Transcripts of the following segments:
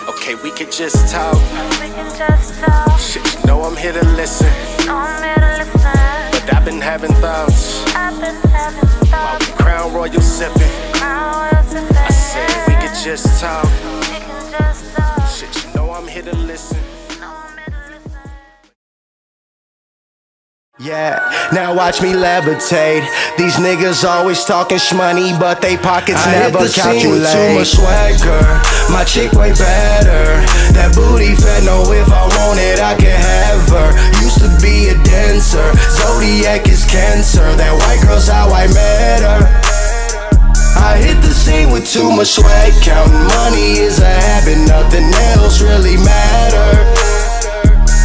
Okay, we could just talk. Shit, you know I'm here to listen. But I've been having thoughts. While we Crown Royal sipping. I said we could just talk. Shit, you know I'm here to listen. Yeah, now watch me levitate. These niggas always talking shmoney, but they pockets never calculate. With too much swagger, my chick way better. That booty fat, know if I want it, I can have her. Used to be a dancer, Zodiac is cancer. That white girl's how I met her. I hit the scene with too much swag, counting money is a habit, nothing else really matters.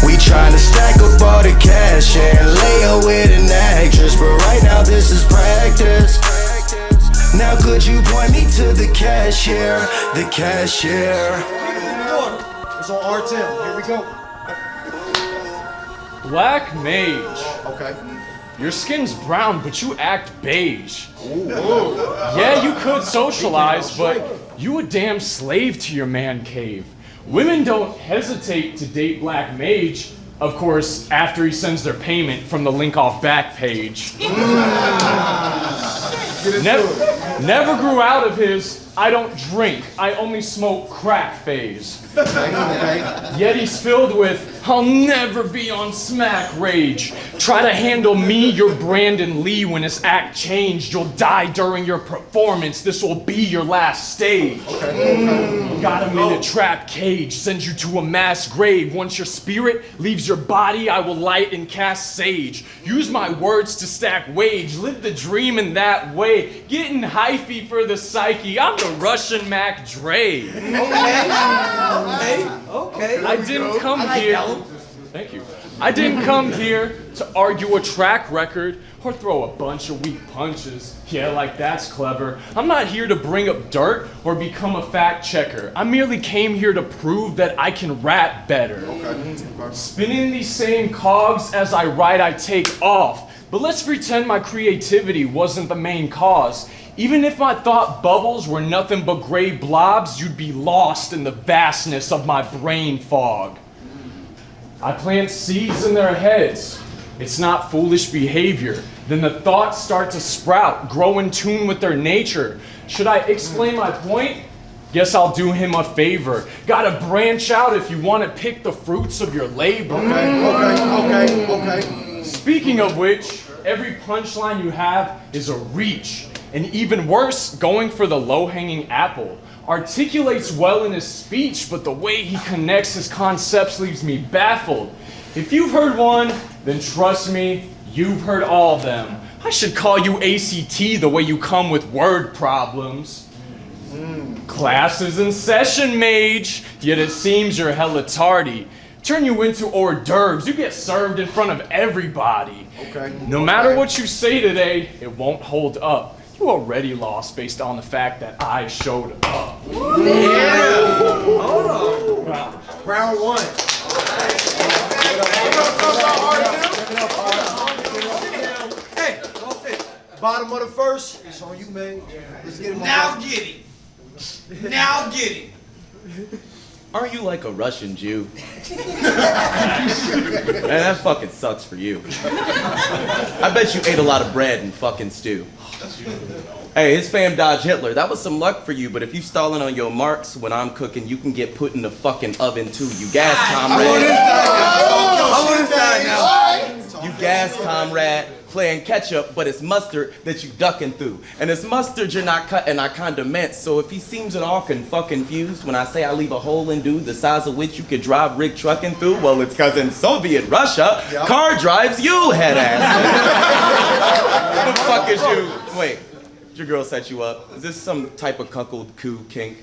We tryna stack up all the cash and lay her with an actress, but right now this is practice. Now could you point me to the cashier, the cashier? It's on Artem, here we go. Black Mage. Okay. Your skin's brown, but you act beige. Ooh. Yeah, you could socialize, but you a damn slave to your man cave. Women don't hesitate to date Black Mage, of course, after he sends their payment from the link off back page. Never grew out of his I don't drink, I only smoke crack phase. Yet he's filled with I'll never be on smack rage. Try to handle me, your Brandon Lee, when his act changed. You'll die during your performance. This will be your last stage. Got him in a trap cage, sends you to a mass grave. Once your spirit leaves your body, I will light and cast sage. Use my words to stack wage. Live the dream in that way. Getting hyphy for the psyche. I'm the Russian Mac Dre. Okay. I didn't come here. Thank you. I didn't come here to argue a track record or throw a bunch of weak punches. Yeah, like that's clever. I'm not here to bring up dirt or become a fact checker. I merely came here to prove that I can rap better. Spinning these same cogs as I write, I take off. But let's pretend my creativity wasn't the main cause. Even if my thought bubbles were nothing but gray blobs, you'd be lost in the vastness of my brain fog. I plant seeds in their heads. It's not foolish behavior. Then the thoughts start to sprout, grow in tune with their nature. Should I explain my point? Guess I'll do him a favor. Gotta branch out if you want to pick the fruits of your labor. Okay. Speaking of which, every punchline you have is a reach. And even worse, going for the low-hanging apple. Articulates well in his speech, but the way he connects his concepts leaves me baffled. If you've heard one, then trust me, you've heard all of them. I should call you ACT the way you come with word problems. Class is in session, mage, yet it seems you're hella tardy. Turn you into hors d'oeuvres, you get served in front of everybody. No matter what you say today, it won't hold up. You already lost based on the fact that I showed up. Hold on. Round one. Hey, don't fit. Bottom of the first, it's on you, man. Let's get him. Now get him. Now get him. Aren't you like a Russian Jew? Man, that fucking sucks for you. I bet you ate a lot of bread and fucking stew. Hey, his fam dodged Hitler. That was some luck for you, but if you stalling on your marks when I'm cooking, you can get put in the fucking oven too. You gas comrade. I want inside now. You gas comrade. Playing ketchup, but it's mustard that you ducking through. And it's mustard you're not cutting, I condiment. So if he seems at all confused when I say I leave a hole in dude the size of which you could drive rig trucking through, well, it's cause in Soviet Russia, car drives you, head ass. What the fuck is you? Wait, did your girl set you up? Is this some type of cuckold coup kink?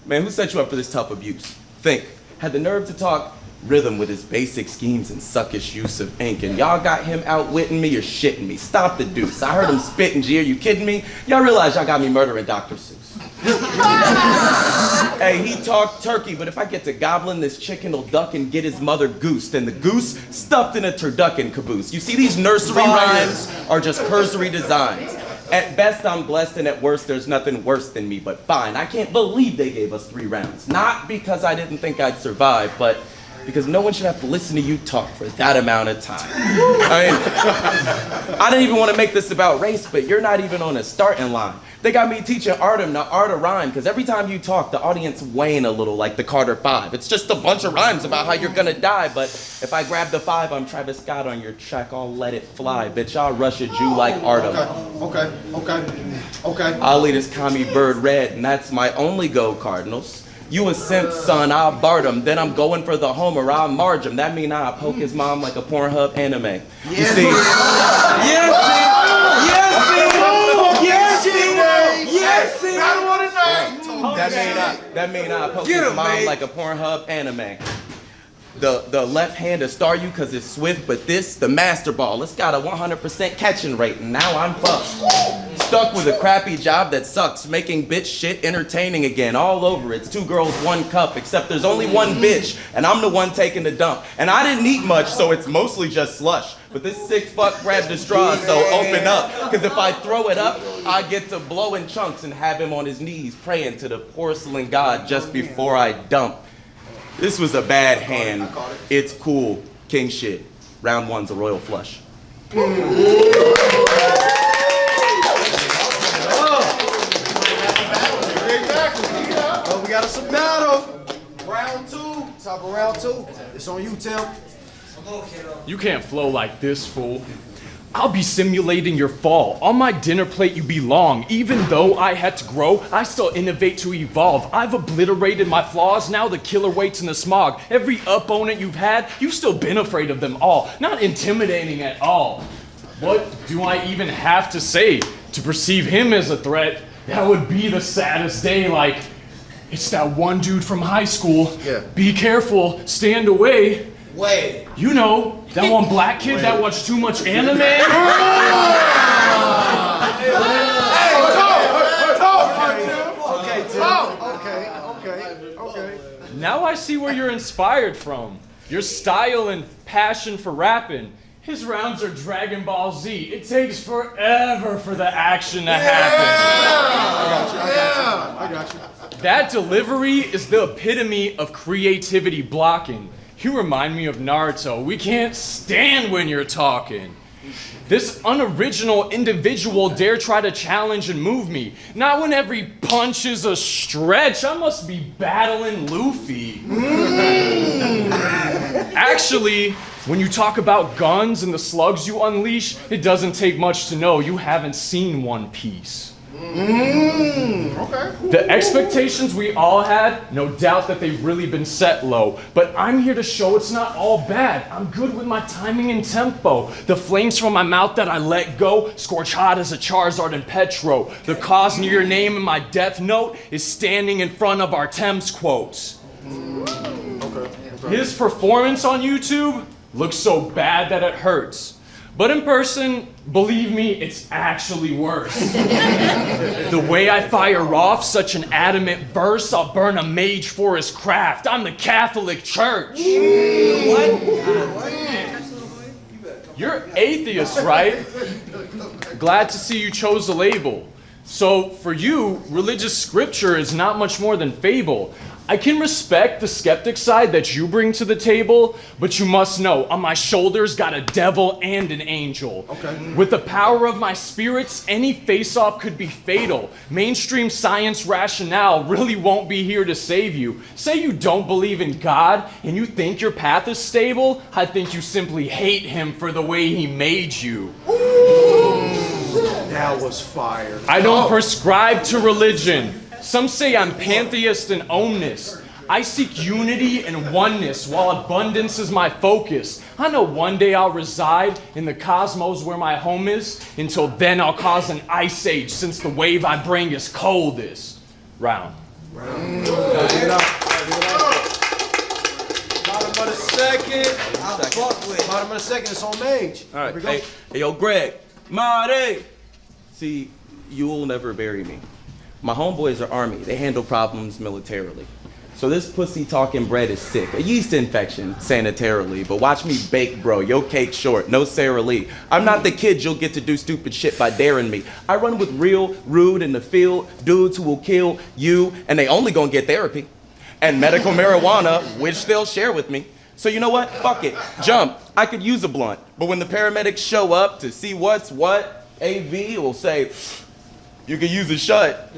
Man, who set you up for this tough abuse? Think, had the nerve to talk rhythm with his basic schemes and suckish use of ink, and y'all got him outwitting me or shitting me. Stop the deuce. I heard him spit and jeer. You kidding me? Y'all realize y'all got me murdering Dr. Seuss. Hey, he talked turkey, but if I get to gobbling, this chicken will duck and get his mother goosed, and the goose stuffed in a turducken caboose. You see, these nursery rhymes are just cursory designs. At best, I'm blessed, and at worst, there's nothing worse than me, but fine. I can't believe they gave us 3 rounds. Not because I didn't think I'd survive, but because no one should have to listen to you talk for that amount of time. I mean, I didn't even want to make this about race, but you're not even on a starting line. They got me teaching Artem the art of rhyme, because every time you talk, the audience wane a little like the Carter 5. It's just a bunch of rhymes about how you're gonna die, but if I grab the 5, I'm Travis Scott on your track, I'll let it fly. Bitch, I'll rush a Jew like Artem. Okay. I'll lead his commie bird red, and that's my only go, Cardinals. You a simp, son, I'll Bart him. Then I'm going for the homer, I'll marge him. That mean I'll poke his mom like a Pornhub anime. You see? That mean I'll poke his mom like a Pornhub anime. The left hand to star you cause it's swift, but this, the master ball, it's got a 100% catching rate, and now I'm fucked. Stuck with a crappy job that sucks, making bitch shit entertaining again, all over. It's 2 girls, 1 cup, except there's only 1 bitch, and I'm the one taking the dump. And I didn't eat much, so it's mostly just slush. But this sick fuck grabbed the straw, so open up. Cause if I throw it up, I get to blow in chunks and have him on his knees praying to the porcelain god just before I dump. This was a bad hand. It's cool. King shit. Round 1's a royal flush. Oh, we got us a battle. Round 2. Top of round 2. It's on you, Tim. You can't flow like this, fool. I'll be simulating your fall. On my dinner plate you belong. Even though I had to grow, I still innovate to evolve. I've obliterated my flaws, now the killer waits in the smog. Every opponent you've had, you've still been afraid of them all. Not intimidating at all. What do I even have to say to perceive him as a threat? That would be the saddest day, like, it's that one dude from high school. Yeah. Be careful, stand away. Wait. You know, that one black kid that watched too much anime? Okay. Now I see where you're inspired from. Your style and passion for rapping. His rounds are Dragon Ball Z. It takes forever for the action to happen. I got you. That delivery is the epitome of creativity blocking. You remind me of Naruto. We can't stand when you're talking. This unoriginal individual dare try to challenge and move me. Not when every punch is a stretch. I must be battling Luffy. Actually, when you talk about guns and the slugs you unleash, it doesn't take much to know you haven't seen One Piece. Okay. The expectations we all had, no doubt that they've really been set low. But I'm here to show it's not all bad. I'm good with my timing and tempo. The flames from my mouth that I let go, scorch hot as a Charizard and Petro. The cause near your name in my death note is standing in front of Artem's quotes. His performance on YouTube looks so bad that it hurts. But in person, believe me, it's actually worse. The way I fire off such an adamant verse, I'll burn a mage for his craft. I'm the Catholic Church. What? You're atheist, right? Glad to see you chose the label. So for you, religious scripture is not much more than fable. I can respect the skeptic side that you bring to the table, but you must know, on my shoulders got a devil and an angel. Okay. With the power of my spirits, any face-off could be fatal. Mainstream science rationale really won't be here to save you. Say you don't believe in God, and you think your path is stable, I think you simply hate him for the way he made you. That was fire. I don't prescribe to religion. Some say I'm pantheist and omnis. I seek unity and oneness while abundance is my focus. I know one day I'll reside in the cosmos where my home is. Until then I'll cause an ice age since the wave I bring is coldest. Round. Bottom of the second. Bottom of the second, it's on Mage. All right. Hey, yo, Greg. Marty. See, you'll never bury me. My homeboys are Army. They handle problems militarily. So this pussy talking bread is sick. A yeast infection, sanitarily. But watch me bake, bro. Your cake short, no Sara Lee. I'm not the kid you'll get to do stupid shit by daring me. I run with real, rude in the field, dudes who will kill you, and they only gonna get therapy. And medical marijuana, which they'll share with me. So you know what? Fuck it. Jump. I could use a blunt. But when the paramedics show up to see what's what, AV will say, you can use a shut,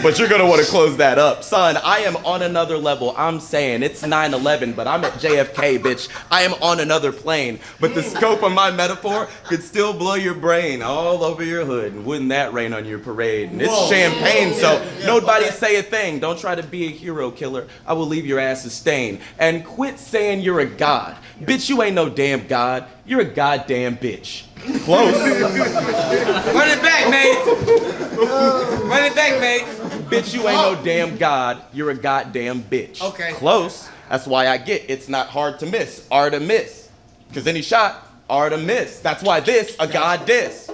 but you're gonna wanna close that up. Son, I am on another level. I'm saying it's 9/11, but I'm at JFK, bitch. I am on another plane. But the scope of my metaphor could still blow your brain all over your hood. And wouldn't that rain on your parade? And it's Champaign, so nobody say a thing. Don't try to be a hero killer. I will leave your ass a stain. And quit saying you're a god. Bitch, you ain't no damn god. You're a goddamn bitch. Close. Run it back, mate. Run it back, mate. Bitch, you ain't no damn god. You're a goddamn bitch. Okay. Close. That's why I get it's not hard to miss. Artemis. Because any shot, Artemis. That's why this, a god diss.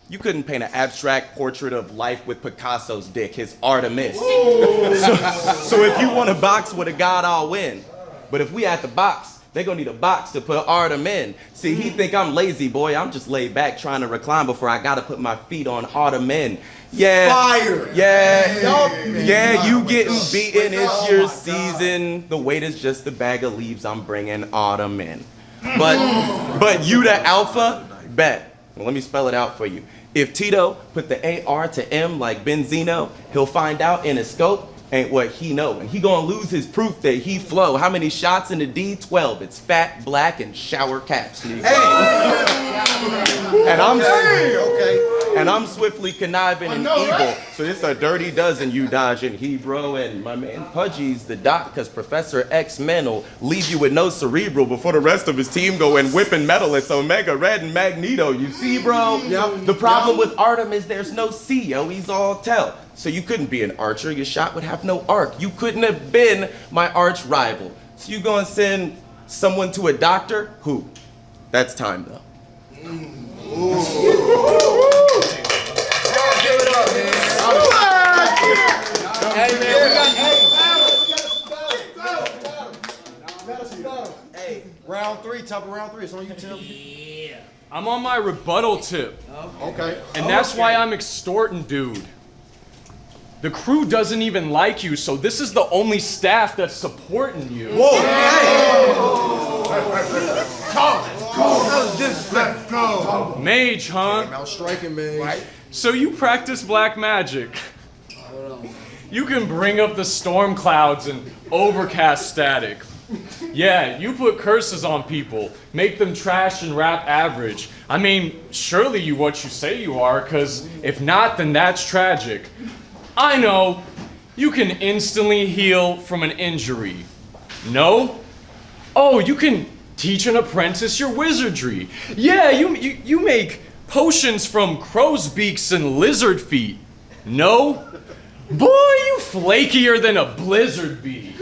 You couldn't paint an abstract portrait of life with Picasso's dick, his Artemis. So if you want to box with a god, I'll win. But if we at the box, they gonna need a box to put Artem in. See, he think I'm lazy, boy. I'm just laid back trying to recline before I gotta put my feet on Artem in. Yeah. Fire. Yeah, you getting beaten. It's your season. The weight is just a bag of leaves. I'm bringing Artem in. But you the alpha? Bet. Well, let me spell it out for you. If Tito put the AR to M like Benzino, he'll find out in his scope ain't what he know. And he gonna lose his proof that he flow. How many shots in the D12? It's fat, black, and shower caps. Hey! And I'm swiftly conniving and evil. So it's a dirty dozen you dodging, Hebrew. And my man Pudgy's the doc, cause Professor X-Men will leave you with no cerebral before the rest of his team go and whipping metal. It's Omega Red and Magneto. You see, bro? Yep. The problem with Artem is there's no C, yo. He's all tell. So you couldn't be an archer. Your shot would have no arc. You couldn't have been my arch rival. So you gonna send someone to a doctor? Who? That's time, though. Round three, top of round three. It's on you, Tim. I'm on my rebuttal tip. Okay. And that's why I'm extorting, dude. The crew doesn't even like you, so this is the only staff that's supporting you. Whoa! Let's go. Mage, huh? Out striking, man. Right. So you practice black magic. You can bring up the storm clouds and overcast static. Yeah, you put curses on people, make them trash and rap average. I mean, surely you what you say you are, cause if not, then that's tragic. I know, you can instantly heal from an injury. No? Oh, you can teach an apprentice your wizardry. Yeah, you make potions from crow's beaks and lizard feet. No? Boy, you flakier than a blizzard bee.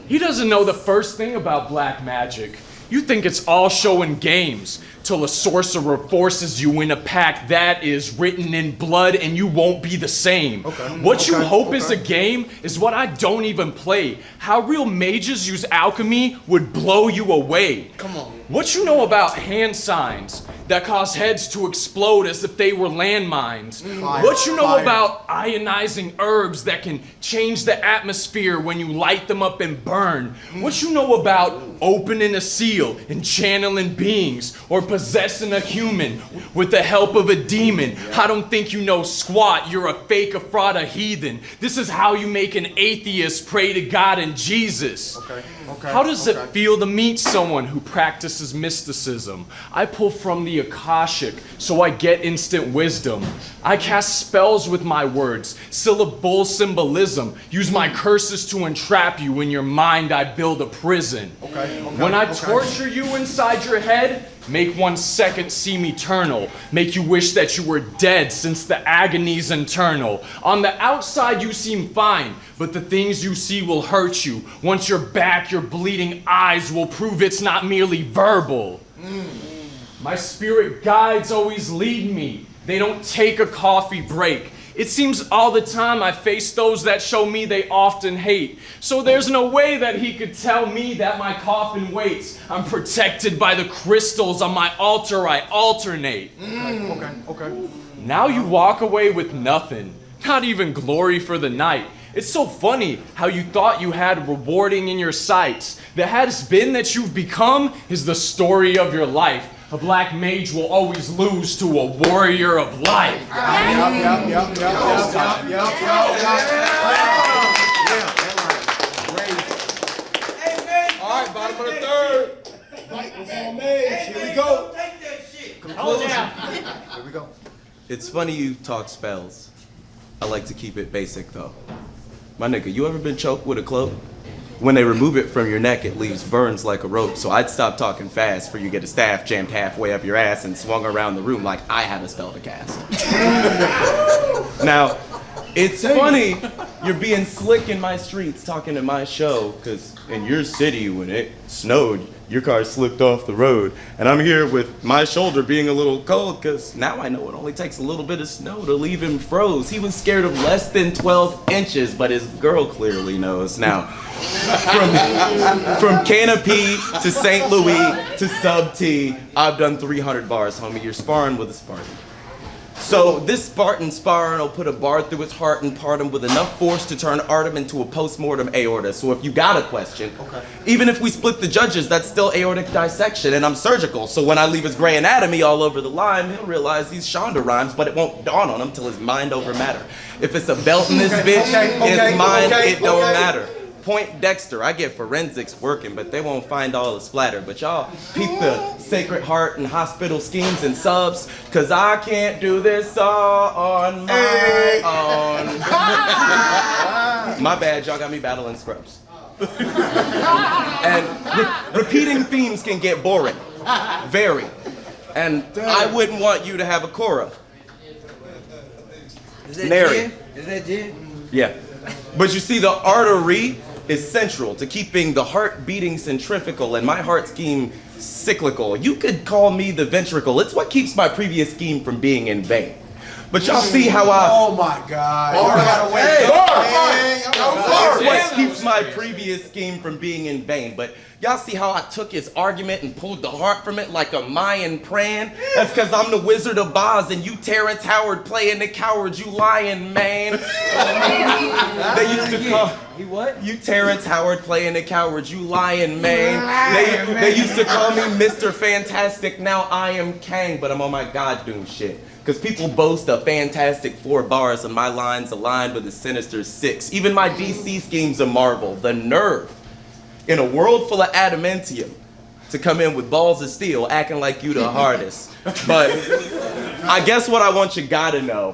He doesn't know the first thing about black magic. You think it's all show and games, till a sorcerer forces you in a pact that is written in blood and you won't be the same. What you hope is a game is what I don't even play. How real mages use alchemy would blow you away. Come on. What you know about hand signs that cause heads to explode as if they were landmines? What you know about ionizing herbs that can change the atmosphere when you light them up and burn? What you know about opening a seal and channeling beings or possessing a human with the help of a demon? I don't think you know squat. You're a fake, a fraud, a heathen. This is how you make an atheist pray to God and Jesus. How does it feel to meet someone who practices mysticism? I pull from the Akashic, so I get instant wisdom. I cast spells with my words, syllable symbolism. Use my curses to entrap you. In your mind, I build a prison. When I torture you inside your head, make 1 second seem eternal. Make you wish that you were dead since the agony's internal. On the outside, you seem fine, but the things you see will hurt you. Once you're back, your bleeding eyes will prove it's not merely verbal. My spirit guides always lead me. They don't take a coffee break. It seems all the time I face those that show me they often hate. So there's no way that he could tell me that my coffin waits. I'm protected by the crystals on my altar, I alternate. Okay. Now you walk away with nothing, not even glory for the night. It's so funny how you thought you had rewarding in your sights. The has been that you've become is the story of your life. A black mage will always lose to a warrior of life. Yep. All right, bottom of the third. Fight was all mage. Here we go. Conclusion. Here we go. It's funny you talk spells. I like to keep it basic though. My nigga, you ever been choked with a cloak? When they remove it from your neck, it leaves burns like a rope. So I'd stop talking fast for you get a staff jammed halfway up your ass and swung around the room like I have a spell to cast. Now, it's funny you're being slick in my streets talking to my show, because in your city when it snowed, your car slipped off the road. And I'm here with my shoulder being a little cold because now I know it only takes a little bit of snow to leave him froze. He was scared of less than 12 inches, but his girl clearly knows. Now, from Canopy to St. Louis to Sub T, I've done 300 bars, homie. You're sparring with a Spartan. So this Spartan sparring will put a bar through his heart and part him with enough force to turn Artem into a post-mortem aorta. So if you got a question, even if we split the judges, that's still aortic dissection, and I'm surgical. So when I leave his gray anatomy all over the lime, he'll realize he's Shonda Rhimes, but it won't dawn on him till his mind over matter. If it's a belt in this bitch, it's mine, it don't matter. Point Dexter, I get forensics working, but they won't find all the splatter. But y'all peep the Sacred Heart and hospital schemes and subs, cause I can't do this all on my own. My bad, y'all got me battling scrubs. And repeating themes can get boring, very. And I wouldn't want you to have a Cora. Is that Nary. gin? Is that gin? Yeah. But you see, the artery is central to keeping the heart beating centrifugal and my heart scheme cyclical. You could call me the ventricle. It's what keeps my previous scheme from being in vain. But y'all see how Oh my God. It's what keeps my previous scheme from being in vain. But y'all see how I took his argument and pulled the heart from it like a Mayan praying? That's because I'm the Wizard of Oz and you Terrence Howard playing the coward, you lying man. They used to call you Terrence Howard playing the coward, you lying man. They used to call me Mr. Fantastic, now I am Kang, but I'm on my God Doom shit. Because people boast a fantastic 4 bars and my lines aligned with a sinister 6. Even my DC scheme's a marvel. The nerve in a world full of adamantium to come in with balls of steel acting like you the hardest. But I guess what I want you gotta know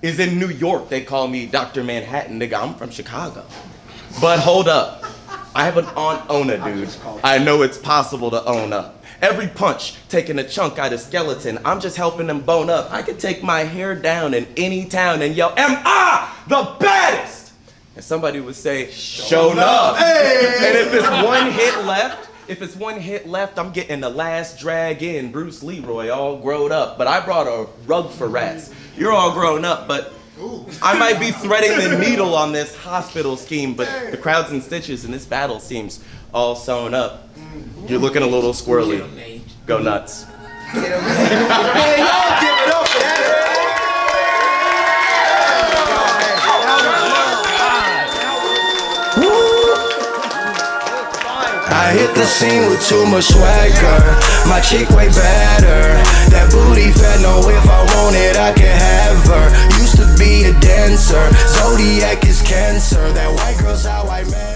is in New York they call me Dr. Manhattan. Nigga, I'm from Chicago. But hold up. I have an Aunt Ona, dude. I know it's possible to own up. Every punch taking a chunk out of skeleton, I'm just helping them bone up. I could take my hair down in any town and yell, am I the baddest? And somebody would say, show enough. And if it's one hit left, I'm getting the last drag in, Bruce Leroy, all grown up. But I brought a rug for rats. You're all grown up, but I might be threading the needle on this hospital scheme, but the crowds and stitches in this battle seems all sewn up. You're looking a little squirrely. Go nuts. Man, y'all give it up for that. I hit the scene with too much swagger. My chick way better. That booty fat, know if I want it, I can have her. Used to be a dancer. Zodiac is Cancer. That white girl's how I met.